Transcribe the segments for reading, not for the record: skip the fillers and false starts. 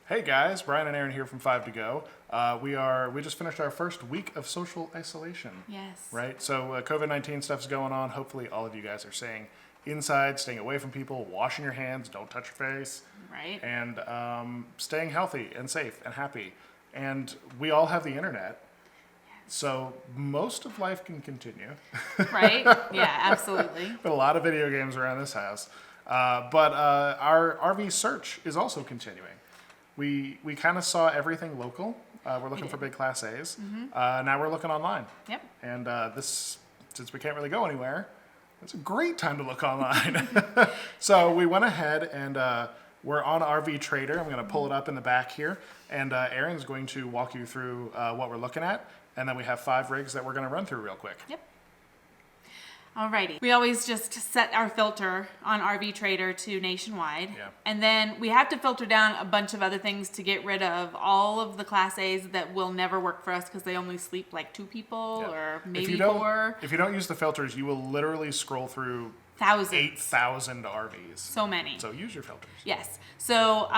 Hey guys, Brian and Aaron here from 5 to Go. We just finished our first week of social isolation. Yes. Right? So COVID-19 stuff's going on. Hopefully all of you guys are staying inside, staying away from people, washing your hands, don't touch your face. Right. And staying healthy and safe and happy. And we all have the internet. So most of life can continue. Right? Yeah, absolutely. But a lot of video games around this house. But our RV search is also continuing. We kind of saw everything local. We're looking for big Class A's. Mm-hmm. Now we're looking online. Yep. And since we can't really go anywhere, it's a great time to look online. So we went ahead and we're on RV Trader. I'm going to pull it up in the back here. And Aaron's going to walk you through what we're looking at. And then we have 5 rigs that we're going to run through real quick. Yep. Alrighty. We always just set our filter on RV Trader to nationwide. Yeah. And then we have to filter down a bunch of other things to get rid of all of the Class A's that will never work for us because they only sleep like 2 people or maybe 4. If you don't use the filters, you will literally scroll through thousands. 8,000 RVs. So many. So use your filters. Yes. So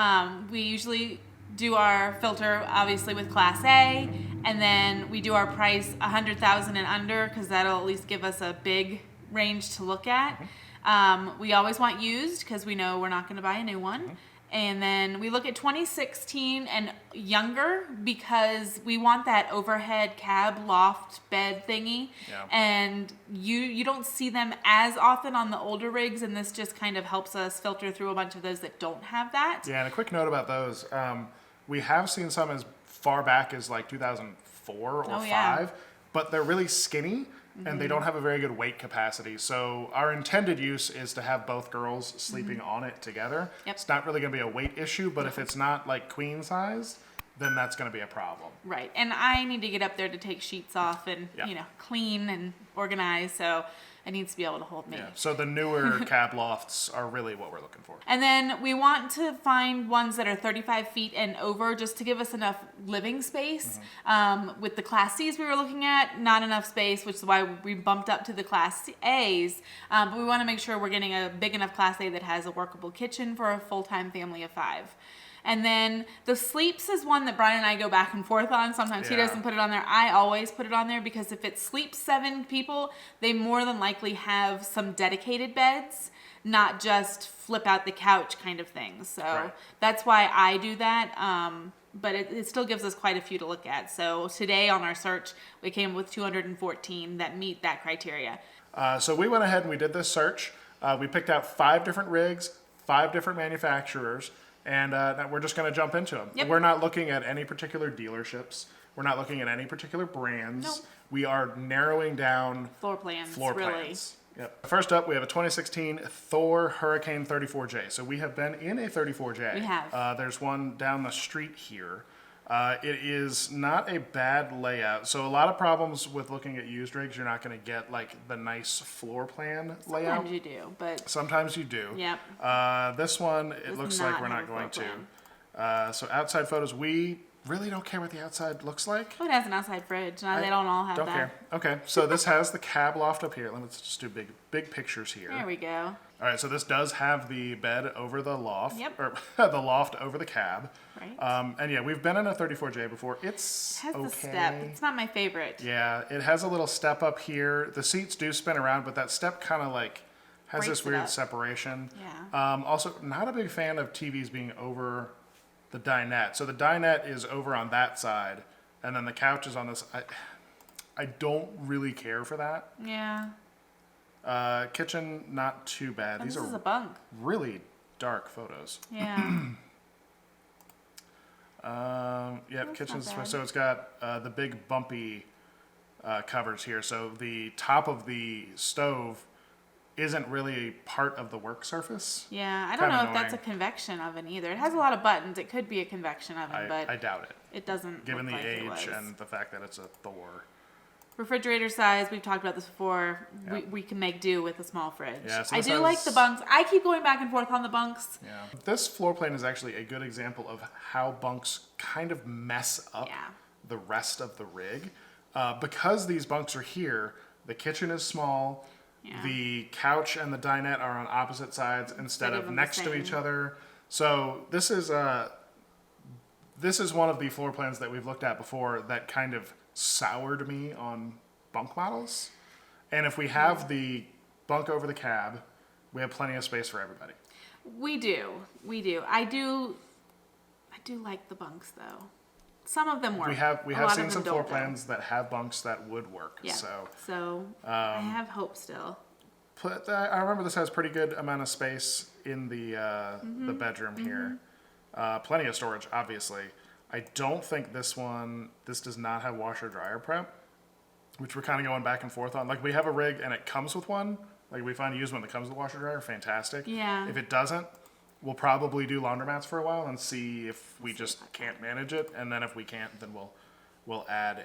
we usually do our filter obviously with Class A, and then we do our price 100,000 and under because that'll at least give us a big range to look at. Mm-hmm. We always want used because we know we're not going to buy a new one. Mm-hmm. And then we look at 2016 and younger because we want that overhead cab loft bed thingy. Yeah. And you don't see them as often on the older rigs, and this just kind of helps us filter through a bunch of those that don't have that. Yeah, and a quick note about those. We have seen some as far back as like 2004 or 5, but they're really skinny. And they don't have a very good weight capacity. So our intended use is to have both girls sleeping on it together. Yep. It's not really going to be a weight issue, but if it's not like queen size, then that's going to be a problem. Right. And I need to get up there to take sheets off and, clean and organize. So it needs to be able to hold me. Yeah. So the newer cab lofts are really what we're looking for. And then we want to find ones that are 35 feet and over just to give us enough living space. Mm-hmm. With the Class C's we were looking at, not enough space, which is why we bumped up to the Class A's. But we want to make sure we're getting a big enough Class A that has a workable kitchen for a full-time family of 5. And then the sleeps is one that Brian and I go back and forth on. Sometimes he doesn't put it on there. I always put it on there because if it sleeps 7 people, they more than likely have some dedicated beds, not just flip out the couch kind of thing. So that's why I do that. But it still gives us quite a few to look at. So today on our search, we came with 214 that meet that criteria. So we went ahead and we did this search. We picked out 5 different rigs, 5 different manufacturers. And we're just going to jump into them. Yep. We're not looking at any particular dealerships. We're not looking at any particular brands. Nope. We are narrowing down floor plans. Yep. First up, we have a 2016 Thor Hurricane 34J. So we have been in a 34J. We have. There's one down the street here. It is not a bad layout. So a lot of problems with looking at used rigs, you're not going to get like the nice floor plan layout. Sometimes you do, but sometimes you do. Yep. This one, it looks like we're not going to. So outside photos, we really don't care what the outside looks like. Oh, it has an outside fridge. No, they don't all have that. Don't care. Okay, so this has the cab loft up here. Let's just do big pictures here. There we go. All right, so this does have the bed over the loft. Yep. Or the loft over the cab. Right. And yeah, we've been in a 34J before. It has the step. It's not my favorite. Yeah, it has a little step up here. The seats do spin around, but that step kind of like has breaks this weird separation. Yeah. Also, not a big fan of TVs being over the dinette. So the dinette is over on that side, and then the couch is on this. I don't really care for that. Yeah. Kitchen, not too bad. And These this are is a bunk. Really dark photos. Yeah. Yep, kitchen's so it's got the big bumpy covers here. So the top of the stove isn't really part of the work surface. Yeah, I don't know if that's a convection oven either. It has a lot of buttons. It could be a convection oven, but I doubt it. It doesn't. Given look the like age and the fact that it's a Thor. Refrigerator size, we've talked about this before. Yep. We can make do with a small fridge. Yeah, so I do like the bunks. I keep going back and forth on the bunks. Yeah. This floor plan is actually a good example of how bunks kind of mess up the rest of the rig. Because these bunks are here, the kitchen is small. Yeah. The couch and the dinette are on opposite sides instead of next to each other. So this is This is one of the floor plans that we've looked at before that kind of soured me on bunk models. And if we have the bunk over the cab, we have plenty of space for everybody. We do. I do like the bunks though. Some of them work. We have seen some floor plans that have bunks that would work. Yeah. So I have hope still. I remember this has pretty good amount of space in the bedroom here. Plenty of storage, obviously. I don't think this does not have washer dryer prep, which we're kind of going back and forth on. Like, we have a rig and it comes with one. Like, we find a used one that comes with a washer dryer, fantastic. Yeah. If it doesn't, we'll probably do laundromats for a while and see if we just can't manage it. And then if we can't, then we'll add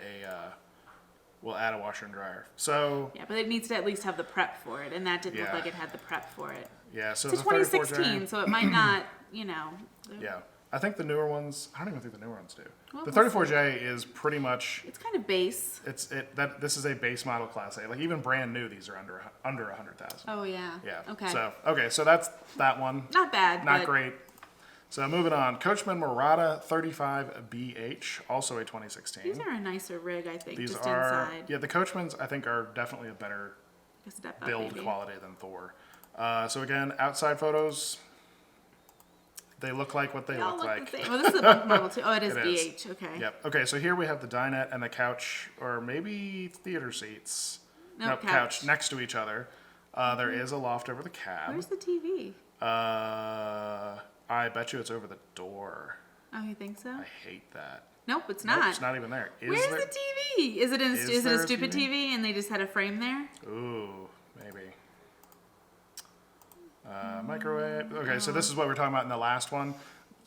a washer and dryer. So yeah, but it needs to at least have the prep for it, and that didn't look Yeah. like it had the prep for it. yeah, so It's a the 34J 2016, so it might not, Yeah, I think the newer ones. I don't even think the newer ones do. Well, The we'll 34J is pretty much. It's kind of base. This is a base model Class A. Like, even brand new, these are under 100,000. Oh yeah. Yeah. Okay. So that's that one. Not bad. Not but great. So moving on, Coachmen Mirada 35BH, also a 2016. These are a nicer rig, I think. These just are inside. yeah. The Coachmens I think are definitely a better A step up, build maybe. quality than Thor. So again, outside photos. They look like what they They all look like. the same. Well, this is a bunk model too. Oh, it is It is. BH. Okay. Yep. Okay, so here we have the dinette and the couch, or maybe theater seats. Nope, couch next to each other. There is a loft over the cab. Where's the TV? I bet you it's over the door. Oh, you think so? I hate that. Nope, it's Nope, not. it's not even there. Where's the TV? Is it Is a there a stupid TV? TV and they just had a frame there? Ooh, maybe. Microwave. Okay, so this is what we were talking about in the last one.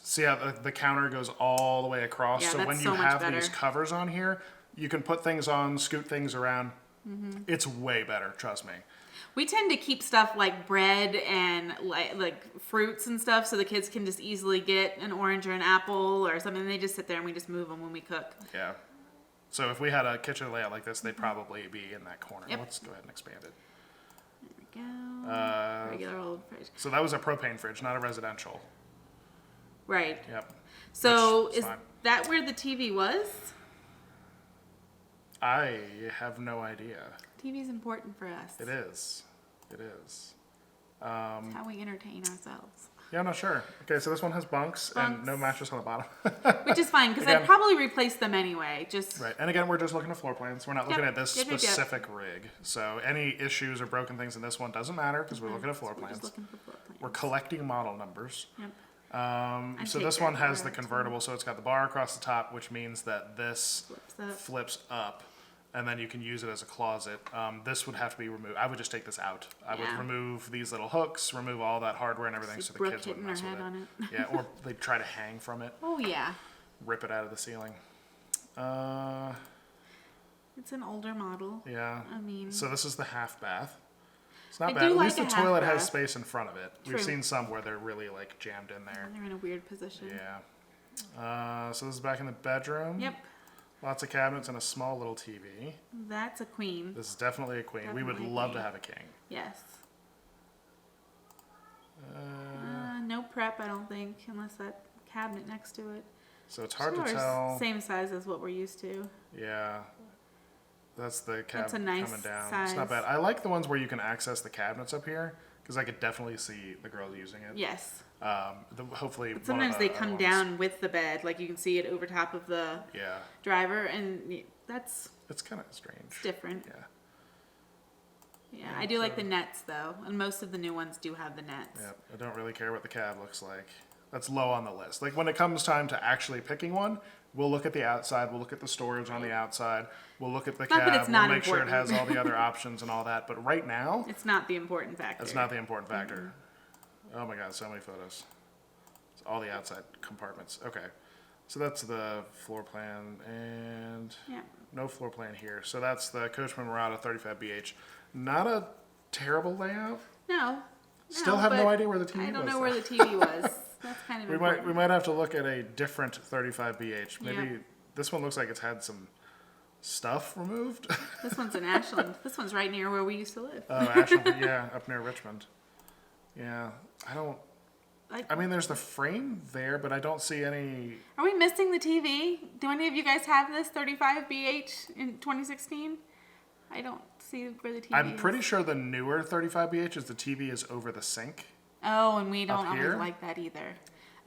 See how the counter goes all the way across? Yeah, so that's when you so much have better. these covers on here, you can put things on, scoot things around. Mm-hmm. It's way better, trust me. We tend to keep stuff like bread and like fruits and stuff so the kids can just easily get an orange or an apple or something. They just sit there and we just move them when we cook. Yeah. So if we had a kitchen layout like this, they'd probably be in that corner. Yep. Let's go ahead and expand it. There we go. Regular old fridge. So that was a propane fridge, not a residential. Right. Yep. So Which is is fine. that where the TV was? I have no idea. TV's important for us. It is. It is. It's how we entertain ourselves. Yeah, I'm not sure. Okay, so this one has bunks and no Bunks. mattress on the bottom. Which is fine because I'd Again- probably replace them anyway. Just Right. And again, we're just looking at floor plans. We're not looking Yep. at this Yep. specific rig. So any issues or broken things in this one doesn't matter because we're looking at floor We're plans. just looking for floor plans. We're collecting model numbers. Yep. So take this that one has over, the convertible, so it's got the bar across the top, which means that this Flips up. flips up, and then you can use it as a closet. This would have to be removed. I would just take this out. I would Yeah. remove these little hooks, remove all that hardware and everything, See so the Brooke kids wouldn't hitting her mess with head it. on it. Yeah, or they'd try to hang from it, Oh yeah. rip it out of the ceiling. It's an older model. Yeah. I mean, So this is the half bath. It's not I bad. do At like least the a half toilet has bath. space in front of it. We've True. seen some where they're really like jammed in there. they're in a weird position. Yeah. So this is back in the bedroom. Yep. Lots of cabinets and a small little TV. That's a queen. This is definitely a queen. We would Definitely a love to queen. have a king. Yes. No prep, I don't think, unless that cabinet next to it. So it's hard to Sure, tell. Same size as what we're used to. Yeah. That's the cabinet That's a nice coming down. It's not size. bad. I like the ones where you can access the cabinets up here because I could definitely see the girls using it. Yes. Hopefully. But one sometimes of they the come other ones. down with the bed, like you can see it over top of the Yeah. driver, and that's It's kind of strange. different. Yeah. Yeah, I do like the nets though, and most of the new ones do have the nets. Yeah. I don't really care what the cab looks like. That's low on the list. Like when it comes time to actually picking one, we'll look at the outside. We'll look at the storage on the outside. We'll look at the Not that cab. it's not We'll make sure it important. has all the other options and all that. But right now, It's not the important factor. that's not the important factor. Oh my God, so many photos. It's all the outside compartments. Okay. So that's the floor plan and Yeah. no floor plan here. So that's the Coachmen Mirada 35BH. Not a terrible layout. No. Still have no but idea where the TV was. I don't know though. where the TV was. That's kind of We important. might have to look at a different 35BH. Maybe Yeah. this one looks like it's had some stuff removed. This one's in Ashland. This one's right near where we used to live. Oh, Ashland, yeah, up near Richmond. Yeah, I don't. Like, I mean, there's the frame there, but I don't see any. are we missing the TV? Do any of you guys have this 35 BH in 2016? I don't see where the TV I'm is. pretty sure the newer 35BH is the TV is over the sink. Oh, and we don't Up always here? like that either.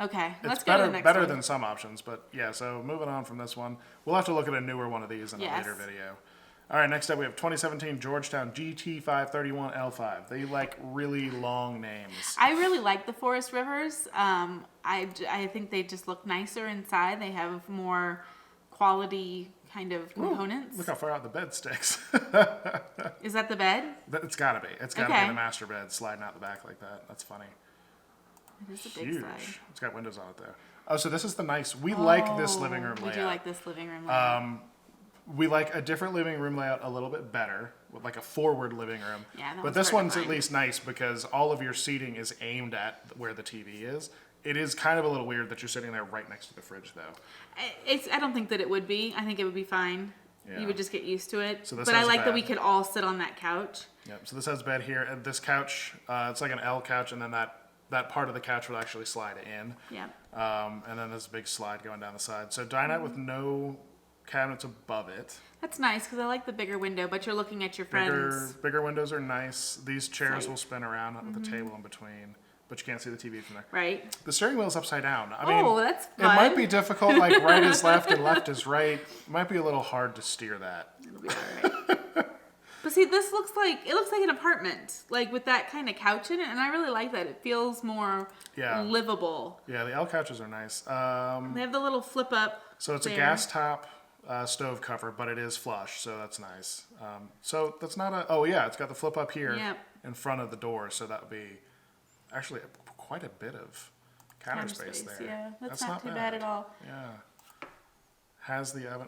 Okay, It's let's go to the next better one. than some options, but yeah. So moving on from this one, we'll have to look at a newer one of these in a Yes. later video. All right, next up we have 2017 Georgetown GT531L5. They like really long names. I really like the Forest Rivers. I think they just look nicer inside. They have more quality kind of components. Look how far out the bed sticks. Is that the bed? It's gotta be. It's gotta Okay. be the master bed sliding out the back like that. That's funny. It is a big Huge. side. It's got windows on it though. Oh, so this is the nice. We like this living room We layout. do like this living room layout. We like a different living room layout a little bit better, with like a forward living room. Yeah, that but one's this hard to one's at find. least nice because all of your seating is aimed at where the TV is. It is kind of a little weird that you're sitting there right next to the fridge, though. I don't think that it would be. I think it would be fine. Yeah. You would just get used to it. So this but I has a like that bed. we could all sit on that couch. Yep. So this has a bed here, and this couch, it's like an L couch, and then that part of the couch would actually slide in. Yeah. And then there's a big slide going down the side. So dinette with no cabinets above it. That's nice because I like the bigger window, but you're looking at your friends. Bigger windows are nice. These chairs Right. will spin around with the table in between, but you can't see the TV from there. Right. The steering wheel's upside down. I mean, Oh, that's it might fun. be difficult, like right is left and left is right. It might be a little hard to steer that. It'll be all right. But see, this looks like an apartment, like with that kind of couch in it, and I really like that. It feels more Yeah. livable. Yeah, the L couches are nice. They have the little flip up. So it's a gas top stove cover, but it is flush, so that's nice. So that's not a. Oh yeah, it's got the flip up here Yep. in front of the door, so that would be actually quite a bit of counter space there. Yeah, that's not too bad at all. Yeah. Has the oven,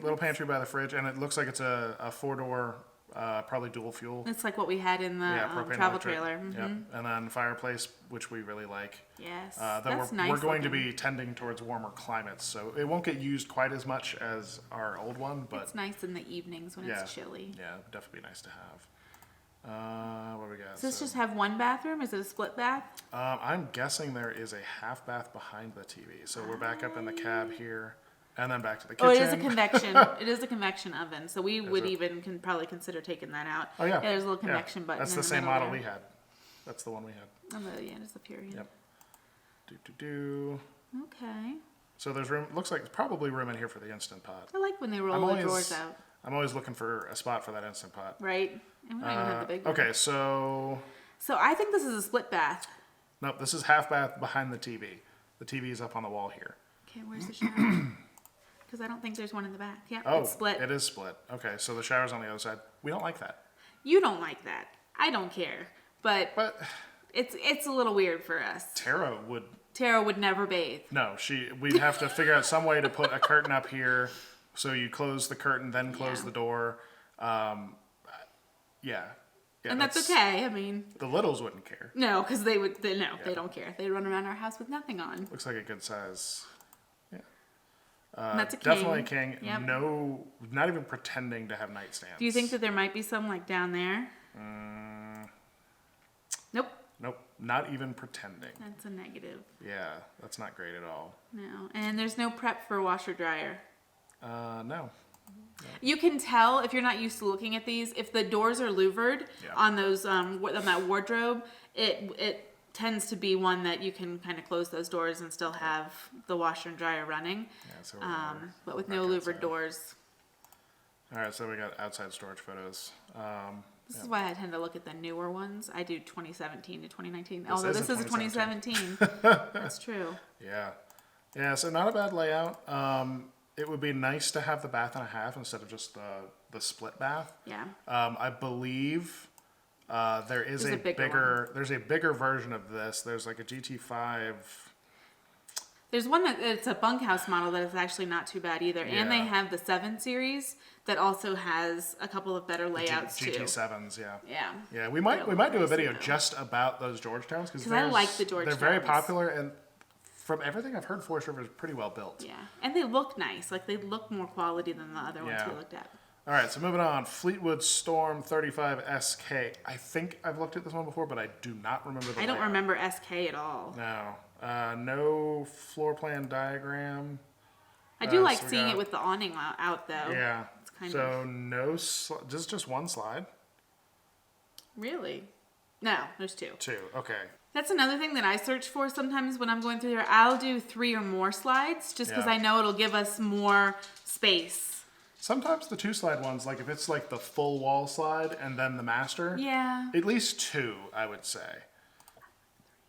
little pantry by the fridge, and it looks like it's a 4-door, probably dual fuel. It's like what we had in the Propane travel electric. trailer. Mhm. Yep. And then fireplace, which we really like. Yes, That that's we're nice. going to looking. be tending towards warmer climates, so it won't get used quite as much as our old one, but It's nice in the evenings when yeah, it's chilly. yeah, it'd definitely be nice to have. What do we got? Does this just have one bathroom? Is it a split bath? I'm guessing there is a half bath behind the TV, so we're back up in the cab here, and then back to the kitchen. Oh, it is a convection. It is a convection oven, so we would it? even probably consider taking that out. Oh yeah. there's a little Yeah. convection button. That's in the same middle model there. we had. That's the one we had. Oh, yeah, it's the period. Yep. Do. Okay. So there's room. Looks like there's probably room in here for the Instant Pot. I like when they roll I'm the always- drawers out, I'm always looking for a spot for that Instant Pot. right? And we don't even have the big one. Okay, so So I think this is a split bath. nope, this is half bath behind the TV. The TV is up on the wall here. Okay, where's the shower? Because I don't think there's one in the back. Yeah, Oh, it's split. it is split. Okay, so the shower's on the other side. We don't like that. You don't like that. I don't care. But But it's a little weird for us. Tara would Tara would never bathe. no. We'd have to figure out some way to put a curtain up here, so you close the curtain, then close Yeah. the door. Yeah. And that's okay. I mean, The littles wouldn't care. no, because they don't care. They run around our house with nothing on. Looks like a good size. Yeah. And that's a king. Definitely a king. Yep. No, not even pretending to have nightstands. Do you think that there might be some like down there? Nope. Nope, not even pretending. That's a negative. Yeah, that's not great at all. No. And there's no prep for washer dryer. No. You can tell if you're not used to looking at these, if the doors are louvered Yeah. on those on that wardrobe, it tends to be one that you can kind of close those doors and still have the washer and dryer running. Yeah, so But with back no louvered outside. doors. All right, so we got outside storage photos. This is why I tend to look at the newer ones. I do 2017 to 2019. This Although is a this is a 2017. That's true. Yeah. Yeah, so not a bad layout. It would be nice to have the bath and a half instead of just the split bath. Yeah. I believe there is There's a a bigger there's a bigger version of this. There's like a GT5. There's one that it's a bunkhouse model that is actually not too bad either. And they Yeah. have the 7 series that also has a couple of better layouts too. GT7s, yeah. Yeah. Yeah, we might do a nice video though. just about those Georgetowns because 'Cause I like the They're very Georgetowns. popular, and from everything I've heard, Forest River is pretty well built. Yeah. And they look nice. Like they look more quality than the other ones Yeah. we looked at. All right, so moving on. Fleetwood Storm 35SK. I think I've looked at this one before, but I do not remember the I don't layout. remember SK at all. No. No floor plan diagram. I do like so we seeing got- it with the awning out though. Yeah. It's kind So no, just one slide. Really? No, there's 2. Two. Okay. That's another thing that I search for sometimes when I'm going through there. I'll do 3 or more slides just because Yeah. I know it'll give us more space. Sometimes the 2-slide ones, like if it's like the full wall slide and then the master. Yeah. At least 2, I would say.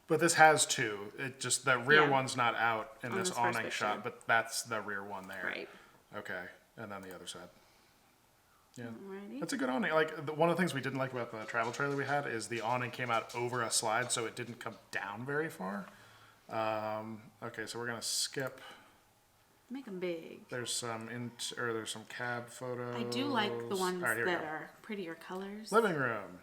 But this has 2. It just the rear Yeah. one's not out in On this this first awning picture. shot, but that's the rear one there. Right. Okay, and then the other side. Yeah, Alrighty. that's a good awning. Like one of the things we didn't like about the travel trailer we had is the awning came out over a slide, so it didn't come down very far. Okay, so we're gonna skip. Make them big. There's some there's some cab photos. I do like the ones All right, here we that go. are prettier colors. Living room,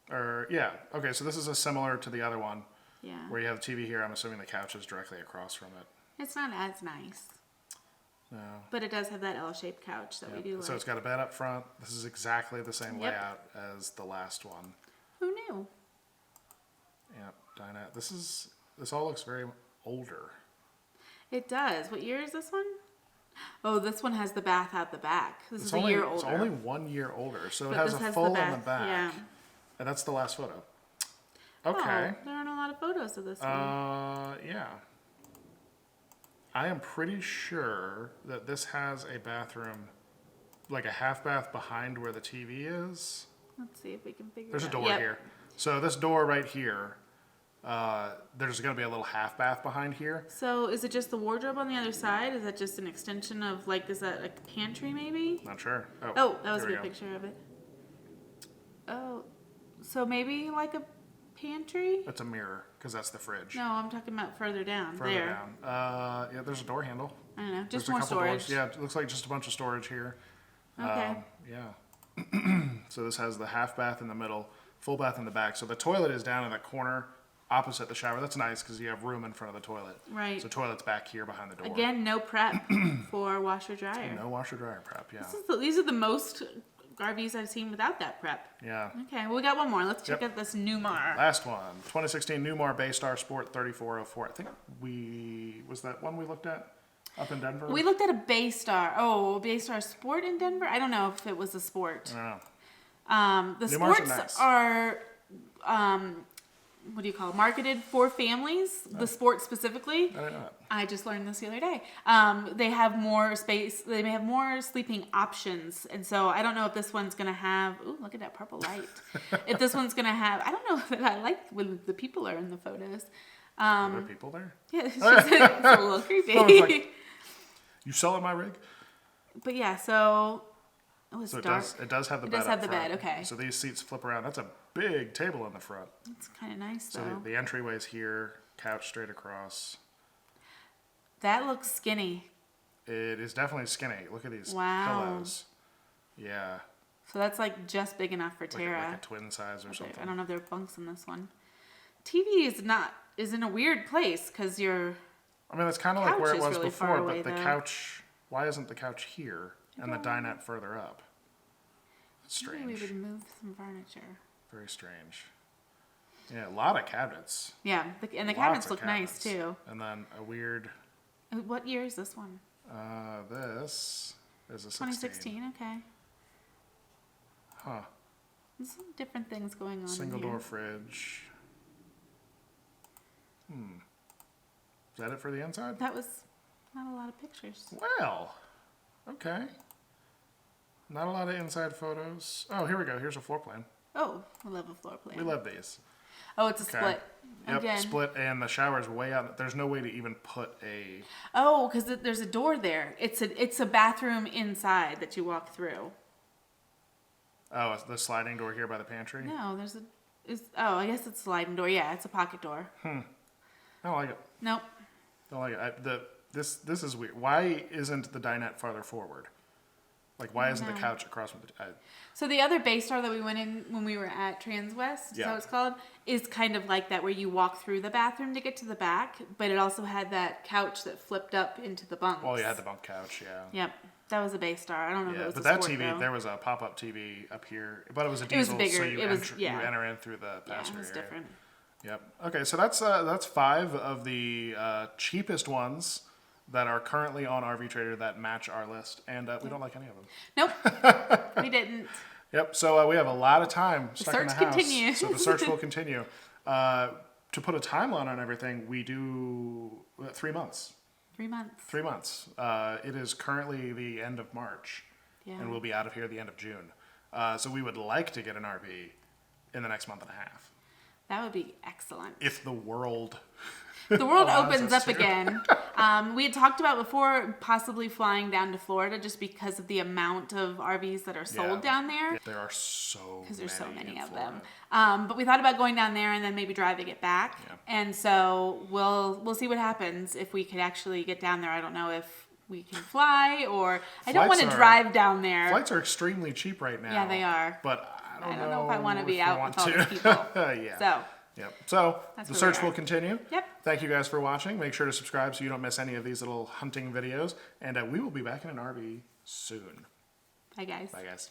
or yeah. Okay, so this is a similar to the other one Yeah. where you have the TV here. I'm assuming the couch is directly across from it. It's not as nice. No. But it does have that L-shaped couch that we do So like. it's got a bed up front. This is exactly the same Yep. layout as the last one. Who knew? Yep, dinette. This all looks very older. It does. What year is this one? Oh, this one has the bath out the back. This is a only, year older. It's only 1 year older, so it But has this a has full the in the back, back. yeah. And that's the last photo. Okay. Oh, there aren't a lot of photos of this one. Yeah. I am pretty sure that this has a bathroom, like a half bath behind where the TV is. Let's see if we can figure There's it a out. door Yep. here. So this door right here, there's going to be a little half bath behind here. So is it just the wardrobe on the other side? Is that just an extension of, like, is that a pantry maybe? Not sure. Oh, that was a here we good go. picture of it. Oh, so maybe like a pantry? That's a mirror, because that's the fridge. No, I'm talking about further down. Further there. down. Yeah, there's a door handle. I don't know. Just There's a more couple storage. doors. Yeah, it looks like just a bunch of storage here. Okay. Yeah. So this has the half bath in the middle, full bath in the back. So the toilet is down in the corner opposite the shower. That's nice because you have room in front of the toilet. Right. So toilet's back here behind the door. Again, no prep for washer dryer. No washer dryer prep. Yeah. These are the most RVs I've seen without that prep. Yeah. Okay, well, we got one more. Let's check Yep. out this Newmar. Last one, 2016 Newmar Baystar Sport 3404. I think was that one we looked at up in Denver? We looked at a Baystar. Oh, a Baystar Sport in Denver? I don't know if it was a Sport. I don't know. The Newmars are sports nice. are, what do you call it? Marketed for families. The sport specifically. I don't know that. I just learned this the other day. They have more space. They may have more sleeping options, and so I don't know if this one's gonna have. Ooh, look at that purple light. If this one's gonna have, I don't know that I like when the people are in the photos. Are there people there? Yeah, it's, just, it's a little creepy. I was like, you selling my rig? But yeah, so oh, it's So dark. it does have the It bed does up have the front. bed, okay. So these seats flip around. That's a big table in the front. It's kind of nice So though. the entryway's here, couch straight across. That looks skinny. It is definitely skinny. Look at these Wow. pillows. Yeah, So that's like just big enough for like Tara. a twin size or something. I don't know if there are bunks in this one. TV is in a weird place because you're. I mean, that's kind of like where it Couch is was really before, far but away, the though. couch. Why isn't the couch here and the dinette further up? Maybe we Strange. would move some furniture. Very strange. Yeah, a lot of cabinets. Yeah, and the Lots cabinets of look nice cabinets. too. And then a weird. What year is this one? This is a 2016. Okay. Huh. There's some different things going on. Single in here. door fridge. Is that it for the inside? That was not a lot of pictures. Well, okay. Not a lot of inside photos. Oh, here we go. Here's a floor plan. Oh, we love a floor plan. We love these. Oh, it's a Okay. split. Yep, Again. split, and the shower's way out. There's no way to even put a. Oh, because there's a door there. It's a bathroom inside that you walk through. Oh, it's the sliding door here by the pantry. No, there's a. Oh, I guess it's a sliding door. Yeah, it's a pocket door. I don't like it. Nope. Don't like it. This is weird. Why isn't the dinette farther forward? Like, why isn't the couch across from the... So the other Baystar that we went in when we were at Transwest, is that what it's called, is kind of like that, where you walk through the bathroom to get to the back, but it also had that couch that flipped up into the bunks. Well, you had the bunk couch, yeah. Yep. That was a Baystar. I don't know if it was but a that Sport, TV, though. there was a pop-up TV up here, but it was a diesel, It was bigger. so you, you yeah. enter in through the Yeah, it passenger was area. different. Yep. Okay, so that's 5 of the cheapest ones that are currently on RV Trader that match our list, and we don't like any of them. Nope. We didn't. Yep. So we have a lot of time stuck in the search house. continues. So the search will continue. To put a timeline on everything, we do 3 months. 3 months. 3 months. It is currently the end of March, and we'll be out of here at the end of June. So we would like to get an RV in the next month and a half. That would be excellent. If the world... The world allows opens us up to. again. We had talked about before possibly flying down to Florida just because of the amount of RVs that are sold down there. There are so many. Because there's so many in of Florida. them. But we thought about going down there and then maybe driving it back. Yeah. And so we'll see what happens if we could actually get down there. I don't know if we can fly or I don't want to drive down there. Flights are extremely cheap right now. Yeah, they are. But I don't know if I want to be if I out want with all to. these people. Yeah. So. Yep. So That's the where search we are. will continue. Yep. Thank you guys for watching. Make sure to subscribe so you don't miss any of these little hunting videos. And we will be back in an RV soon. Bye, guys. Bye, guys.